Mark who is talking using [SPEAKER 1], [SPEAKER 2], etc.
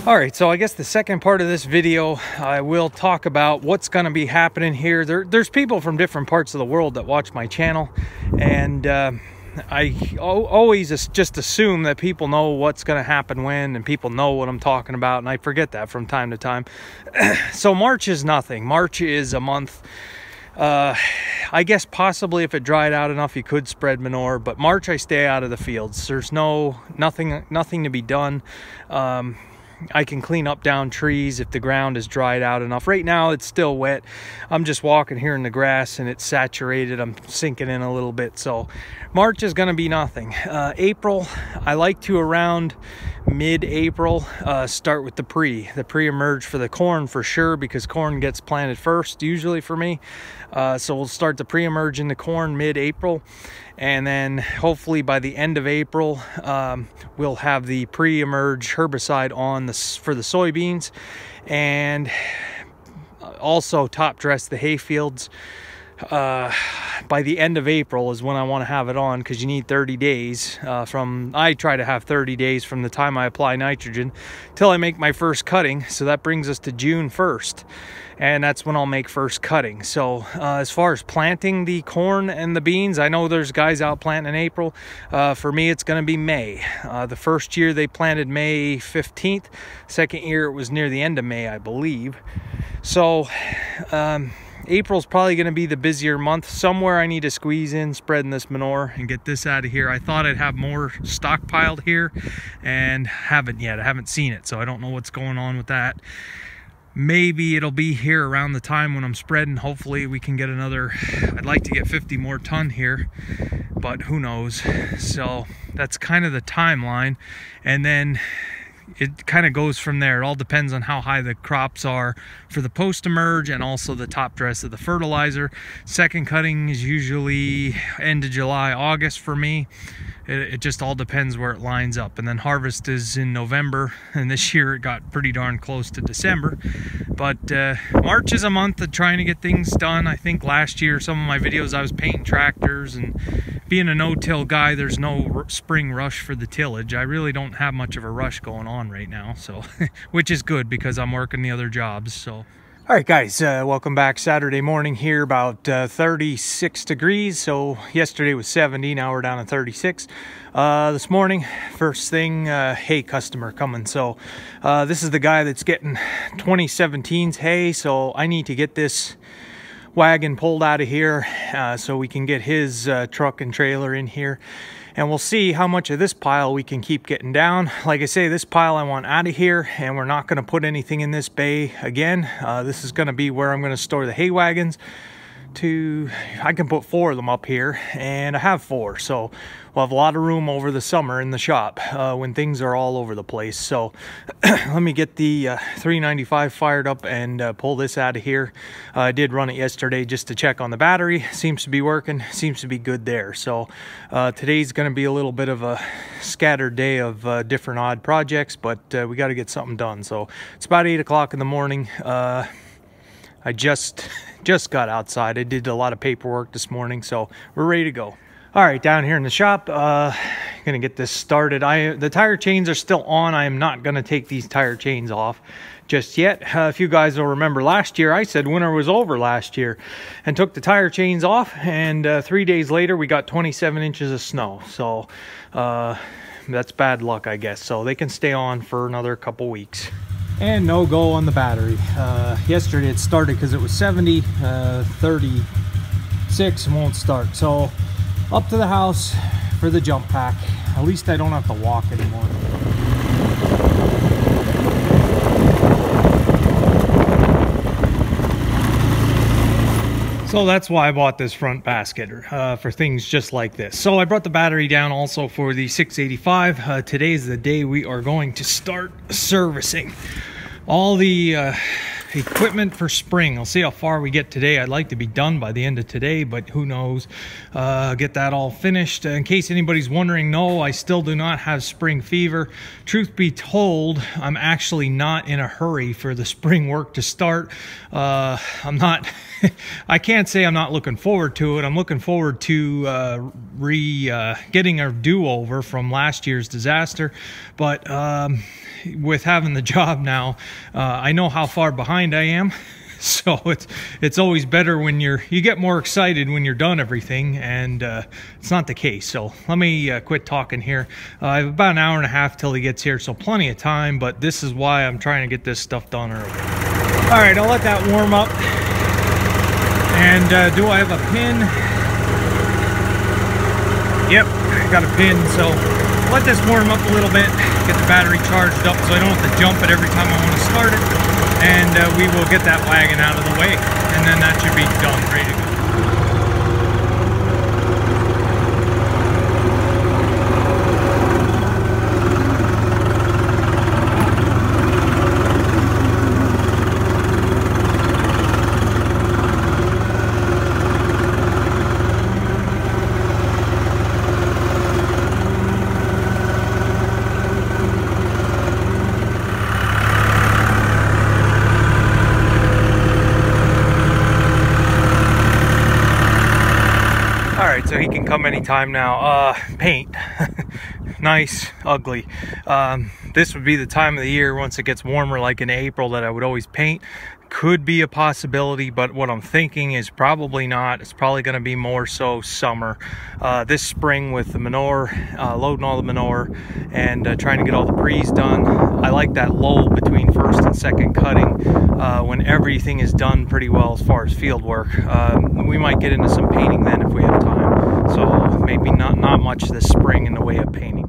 [SPEAKER 1] All right, so I guess the second part of this video, I will talk about what's going to be happening here. There's people from different parts of the world that watch my channel, and I always just assume that people know what's going to happen when, and people know what I'm talking about, and I forget that from time to time. So March is nothing. March is a month. I guess possibly if it dried out enough, you could spread manure, but March I stay out of the fields. There's nothing to be done. I can clean up down trees if the ground is dried out enough. Right now it's still wet. I'm just walking here in the grass and it's saturated. I'm sinking in a little bit. So March is going to be nothing. April, I like to around mid-April start with the pre-emerge for the corn for sure, because corn gets planted first usually for me. So we'll start the pre-emerge in the corn mid-April, and then hopefully by the end of April we'll have the pre-emerge herbicide on for the soybeans, and also top dress the hay fields. By the end of April is when I want to have it on, because you need 30 days I try to have 30 days from the time I apply nitrogen till I make my first cutting. So that brings us to June 1st, and that's when I'll make first cutting. So as far as planting the corn and the beans, I know there's guys out planting in April. For me, it's going to be May. The first year they planted May 15th. Second year it was near the end of May, I believe. So April's probably going to be the busier month. Somewhere I need to squeeze in spreading this manure and get this out of here. I thought I'd have more stockpiled here and haven't yet. I haven't seen it, so I don't know what's going on with that. Maybe it'll be here around the time when I'm spreading. Hopefully we can get another, I'd like to get 50 more ton here, but who knows. So that's kind of the timeline, and then it kind of goes from there. It all depends on how high the crops are for the post-emerge and also the top dress of the fertilizer. Second cutting is usually end of July, August for me. It just all depends where it lines up. And then harvest is in November, and this year it got pretty darn close to December. But March is a month of trying to get things done. I think last year, some of my videos, I was painting tractors, and being a no-till guy, there's no spring rush for the tillage. I really don't have much of a rush going on right now, so which is good because I'm working the other jobs. So all right, guys, welcome back. Saturday morning here, about 36 degrees. So yesterday was 70, now we're down to 36. This morning, first thing, hay customer coming. So this is the guy that's getting 2017's hay. So I need to get this wagon pulled out of here so we can get his truck and trailer in here. And we'll see how much of this pile we can keep getting down. Like I say, this pile I want out of here, and we're not going to put anything in this bay again. This is going to be where I'm going to store the hay wagons. I can put 4 of them up here, and I have 4, so we'll have a lot of room over the summer in the shop when things are all over the place. So let me get the 395 fired up and pull this out of here. I did run it yesterday just to check on the battery. Seems to be working, seems to be good there. So today's going to be a little bit of a scattered day of different odd projects, but we got to get something done. So it's about 8 o'clock in the morning. I just got outside. I did a lot of paperwork this morning, so we're ready to go. All right, down here in the shop, gonna get this started. The tire chains are still on. I am not gonna take these tire chains off just yet. If you guys will remember last year, I said winter was over last year and took the tire chains off, and 3 days later we got 27 inches of snow. So that's bad luck, I guess. So they can stay on for another couple weeks. And no go on the battery. Yesterday it started because it was 70, 36 and won't start. So up to the house for the jump pack. At least I don't have to walk anymore. So that's why I bought this front basket for things just like this. So I brought the battery down also for the 685. Today's the day we are going to start servicing. All the equipment for spring. I'll see how far we get today. I'd like to be done by the end of today, but who knows. Get that all finished. In case anybody's wondering, no, I still do not have spring fever. Truth be told, I'm actually not in a hurry for the spring work to start. I'm not I can't say I'm not looking forward to it. I'm looking forward to getting a do-over from last year's disaster, but with having the job now, I know how far behind I am. So it's always better when you get more excited when you're done everything, and it's not the case. So let me quit talking here. I have about an hour and a half till he gets here, so plenty of time, but this is why I'm trying to get this stuff done early. All right, I'll let that warm up. And do I have a pin? Yep, I got a pin, so let this warm up a little bit, get the battery charged up so I don't have to jump it every time I want to start it. And we will get that wagon out of the way, and then that should be done, ready to go. So he can come anytime now. Paint. Nice, ugly. This would be the time of the year once it gets warmer, like in April, that I would always paint. Could be a possibility, but what I'm thinking is probably not. It's probably going to be more so summer. This spring with the manure, loading all the manure, and trying to get all the pre's done. I like that lull between first and second cutting when everything is done pretty well as far as field work. We might get into some painting then if we have time. So maybe not much this spring in the way of painting.